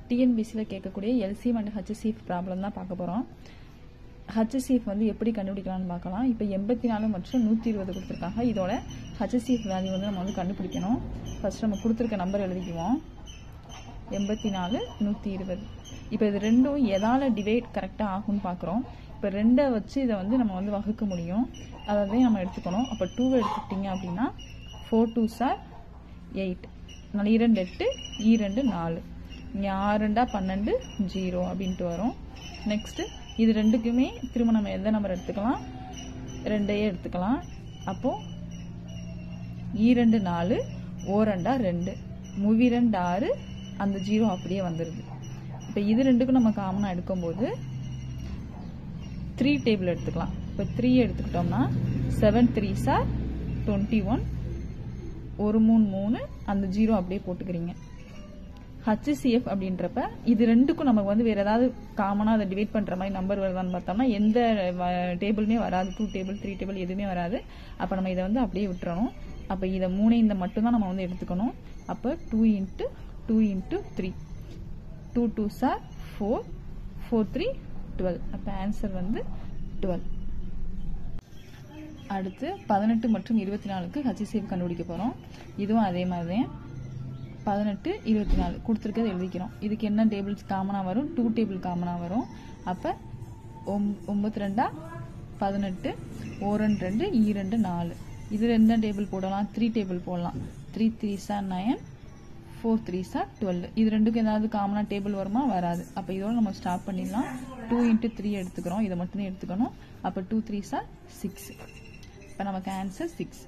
டிஎன்பிசியில் கேட்கக்கூடிய LCM and HCF problem தான் பார்க்க போகிறோம். ஹெச்சிஎஃப் வந்து எப்படி கண்டுபிடிக்கலாம்னு பார்க்கலாம். இப்போ 84 மற்றும் 120 கொடுத்துருக்காங்க. இதோட ஹெச்சிஎஃப் வேல்யூ வந்து நம்ம வந்து கண்டுபிடிக்கணும். ஃபர்ஸ்ட் நம்ம கொடுத்துருக்க நம்பர் எழுதிக்குவோம். 84 120. இப்போ இது ரெண்டும் எதால டிவைட் கரெக்டாக ஆகும்னு பார்க்குறோம். இப்போ 2 வச்சு இதை வந்து நம்ம வந்து வகுக்க முடியும். அதை நம்ம எடுத்துக்கணும். அப்போ 2 எடுத்துக்கிட்டிங்க அப்படின்னா 4 2s are 8, 2 8 2 4, இங்கே 6 2 12 0 அப்படின்ட்டு வரும். நெக்ஸ்ட்டு இது ரெண்டுக்குமே திரும்ப நம்ம எந்த நம்பர் எடுத்துக்கலாம், 2 எடுத்துக்கலாம். அப்போது 2 4 2 2 2 6, அந்த 0 அப்படியே வந்துடுது. இப்போ இது ரெண்டுக்கும் நம்ம காமனாக எடுக்கும்போது 3 டேபிள் எடுத்துக்கலாம். இப்போ 3 எடுத்துக்கிட்டோம்னா 7 3s are 21, 1 3 3, அந்த 0 அப்படியே போட்டுக்கிறீங்க. ஹெச்சிஎஃப் அப்படின்றப்ப இது ரெண்டுக்கும் நமக்கு வந்து வேறு ஏதாவது காமனாக அதை டிவைட் பண்ணுற மாதிரி நம்பர் வருதான்னு பார்த்தோம்னா எந்த டேபிளுமே வராது. 2 டேபிள் 3 டேபிள் எதுவுமே வராது. அப்போ நம்ம இதை வந்து அப்படியே விட்டுறணும். அப்போ இதை 3 இந்த மட்டும்தான் நம்ம வந்து எடுத்துக்கணும். அப்போ 2 × 2 × 3, 2 2s are 4, 4 3 12. அப்போ ஆன்சர் வந்து 12. அடுத்து 18 மற்றும் 24க்கு ஹெச்சிஎஃப் கண்டுபிடிக்க போகிறோம். இதுவும் அதே மாதிரி தான். 18 24 கொடுத்துருக்கிறது எழுதிக்கிறோம். இதுக்கு என்ன டேபிள்ஸ் காமனாக வரும், 2 டேபிள் காமனாக வரும். அப்போ 9 2 18, 1 2 2 4. இதில் என்ன டேபிள் போடலாம், 3 டேபிள் போடலாம். 3 3s are 9, 4 3s are 12. இது ரெண்டுக்கும் ஏதாவது காமனாக டேபிள் வருமா, வராது. அப்போ இதோட நம்ம ஸ்டாப் பண்ணிடலாம். 2 × 3 எடுத்துக்கிறோம். இதை மட்டும்தான் எடுத்துக்கணும். அப்போ 2 3s are 6. இப்போ நமக்கு ஆன்சர் 6.